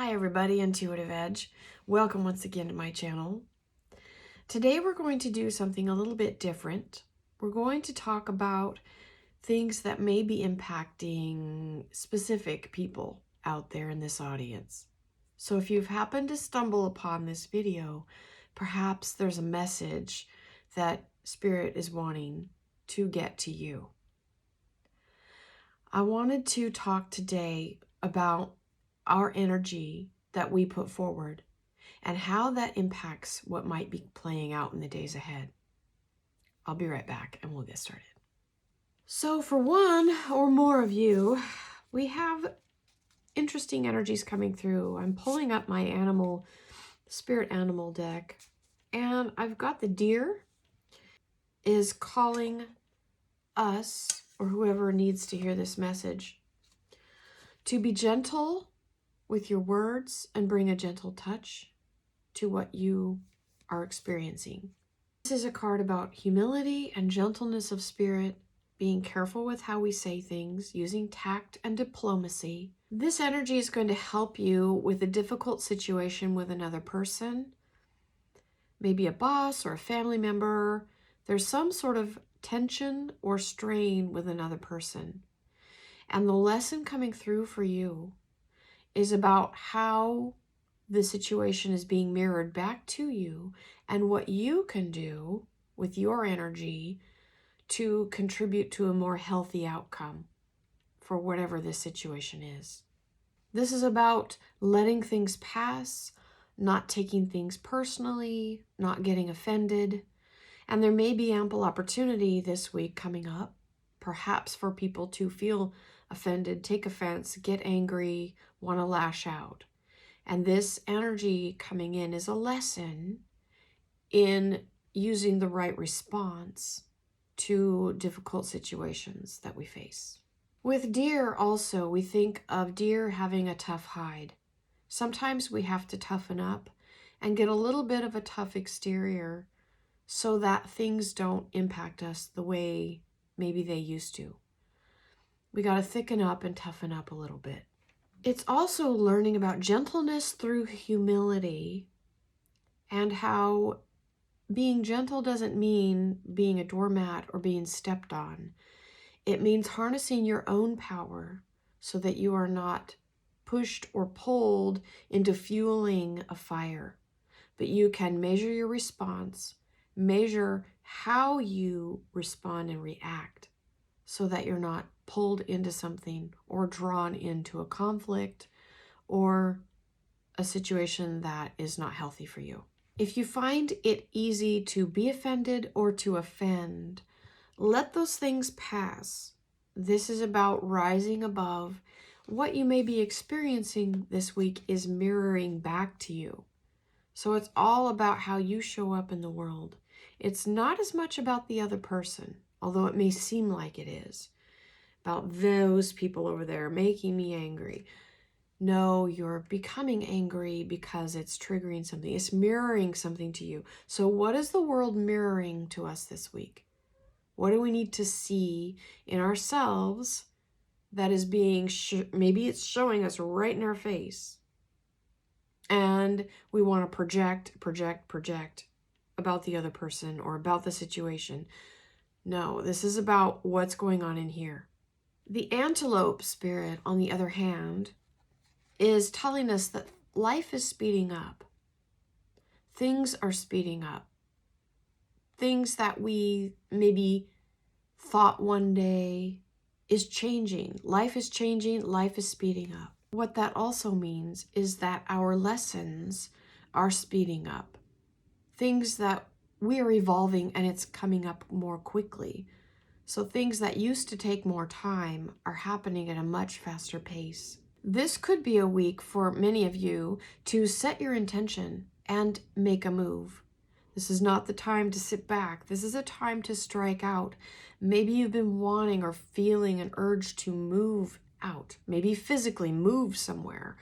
Hi everybody, Intuitive Edge. Welcome once again to my channel. Today we're going to do something a little bit different. We're going to talk about things that may be impacting specific people out there in this audience. So if you've happened to stumble upon this video, perhaps there's a message that Spirit is wanting to get to you. I wanted to talk today about our energy that we put forward and how that impacts what might be playing out in the days ahead. I'll be right back and we'll get started. So for one or more of you, we have interesting energies coming through. I'm pulling up my spirit animal deck, and I've got the deer is calling us, or whoever needs to hear this message, to be gentle with your words and bring a gentle touch to what you are experiencing. This is a card about humility and gentleness of spirit, being careful with how we say things, using tact and diplomacy. This energy is going to help you with a difficult situation with another person, maybe a boss or a family member. There's some sort of tension or strain with another person. And the lesson coming through for you is about how the situation is being mirrored back to you and what you can do with your energy to contribute to a more healthy outcome for whatever this situation is. This is about letting things pass, not taking things personally, not getting offended. And there may be ample opportunity this week coming up, perhaps for people to feel offended, take offense, get angry, want to lash out. And this energy coming in is a lesson in using the right response to difficult situations that we face. With deer also, we think of deer having a tough hide. Sometimes we have to toughen up and get a little bit of a tough exterior so that things don't impact us the way maybe they used to. We got to thicken up and toughen up a little bit. It's also learning about gentleness through humility, and how being gentle doesn't mean being a doormat or being stepped on. It means harnessing your own power so that you are not pushed or pulled into fueling a fire, but you can measure your response, measure how you respond and react, so that you're not pulled into something or drawn into a conflict or a situation that is not healthy for you. If you find it easy to be offended or to offend, let those things pass. This is about rising above. What you may be experiencing this week is mirroring back to you. So it's all about how you show up in the world. It's not as much about the other person, although it may seem like it is, about those people over there making me angry. No, you're becoming angry because it's triggering something. It's mirroring something to you. So what is the world mirroring to us this week? What do we need to see in ourselves that is being, maybe it's showing us right in our face, and we want to project about the other person or about the situation. No, this is about what's going on in here. The antelope spirit, on the other hand, is telling us that life is speeding up. Things are speeding up. Things that we maybe thought one day is changing. Life is changing. Life is speeding up. What that also means is that our lessons are speeding up. Things that we are evolving and it's coming up more quickly. So things that used to take more time are happening at a much faster pace. This could be a week for many of you to set your intention and make a move. This is not the time to sit back. This is a time to strike out. Maybe you've been wanting or feeling an urge to move out. Maybe physically move somewhere.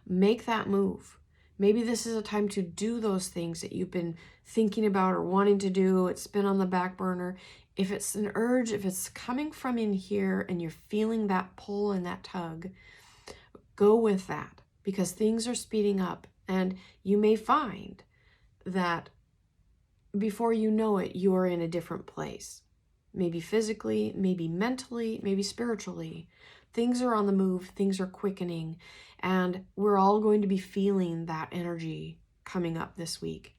Make that move. Maybe this is a time to do those things that you've been thinking about or wanting to do. It's been on the back burner. If it's an urge, if it's coming from in here and you're feeling that pull and that tug, go with that. because things are speeding up, and you may find that before you know it, you're in a different place. Maybe physically, maybe mentally, maybe spiritually. Things are on the move, things are quickening, and we're all going to be feeling that energy coming up this week.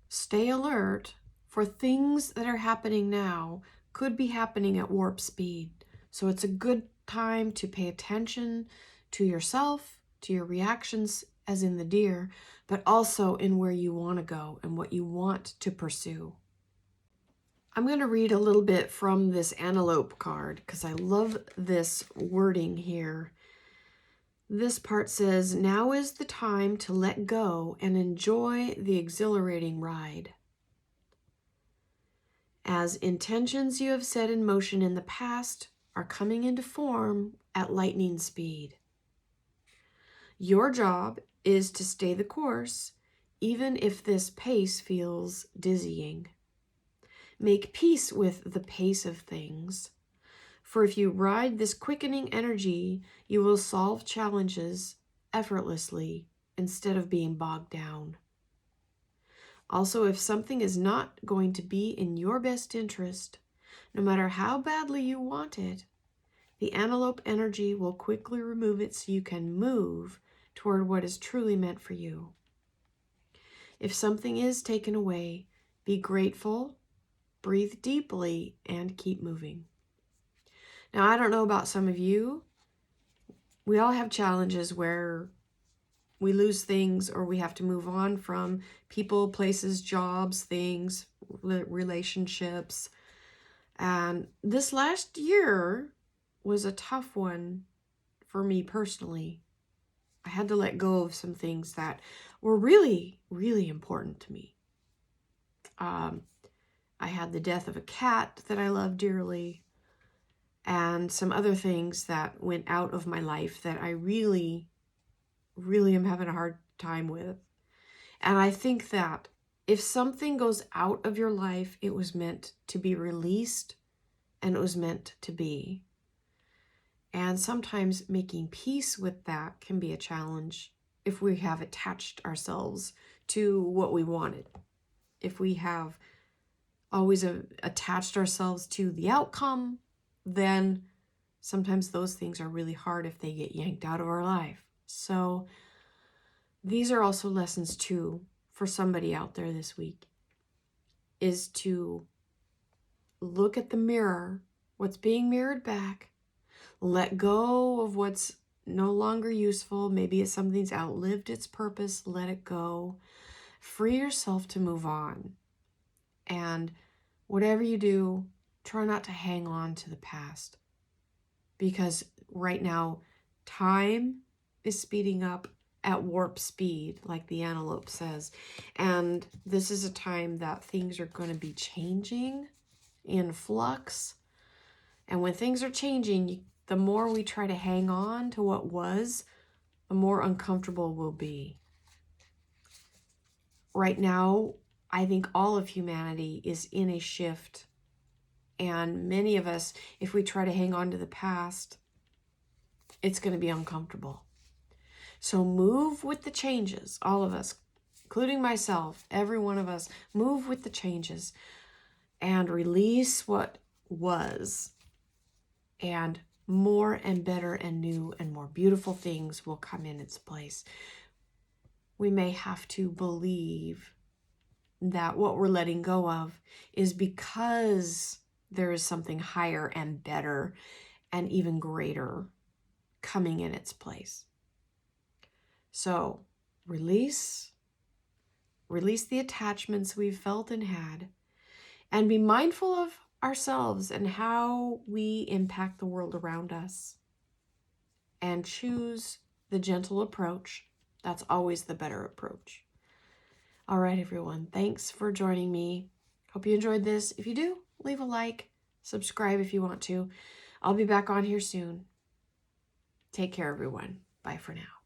Stay alert, for things that are happening now could be happening at warp speed. So it's a good time to pay attention to yourself, to your reactions, as in the deer, but also in where you want to go and what you want to pursue. I'm going to read a little bit from this antelope card because I love this wording here. This part says, "Now is the time to let go and enjoy the exhilarating ride. As intentions you have set in motion in the past are coming into form at lightning speed. Your job is to stay the course, even if this pace feels dizzying. Make peace with the pace of things, for if you ride this quickening energy, you will solve challenges effortlessly instead of being bogged down. Also, if something is not going to be in your best interest, no matter how badly you want it, the antelope energy will quickly remove it so you can move toward what is truly meant for you. If something is taken away, be grateful, breathe deeply, and keep moving." Now, I don't know about some of you. We all have challenges where we lose things or we have to move on from people, places, jobs, things, relationships. And this last year was a tough one for me personally. I had to let go of some things that were really, really important to me. I had the death of a cat that I love dearly, and some other things that went out of my life that I really, really am having a hard time with. And I think that if something goes out of your life, it was meant to be released and it was meant to be. And sometimes making peace with that can be a challenge if we have attached ourselves to what we wanted. If we have always attached ourselves to the outcome, then sometimes those things are really hard if they get yanked out of our life. So these are also lessons too for somebody out there this week, is to look at the mirror, what's being mirrored back, let go of what's no longer useful. Maybe it's something's outlived its purpose, let it go. Free yourself to move on. And whatever you do, try not to hang on to the past. Because right now, time is speeding up at warp speed, like the antelope says. And this is a time that things are going to be changing in flux. And when things are changing, the more we try to hang on to what was, the more uncomfortable we'll be. Right now, I think all of humanity is in a shift. And many of us, if we try to hang on to the past, it's going to be uncomfortable. So move with the changes, all of us, including myself, every one of us, move with the changes and release what was. And more and better and new and more beautiful things will come in its place. We may have to believe that what we're letting go of is because there is something higher and better and even greater coming in its place. So release the attachments we've felt and had, and be mindful of ourselves and how we impact the world around us. And choose the gentle approach. That's always the better approach. All right, everyone. Thanks for joining me. Hope you enjoyed this. If you do, leave a like, subscribe if you want to. I'll be back on here soon. Take care, everyone. Bye for now.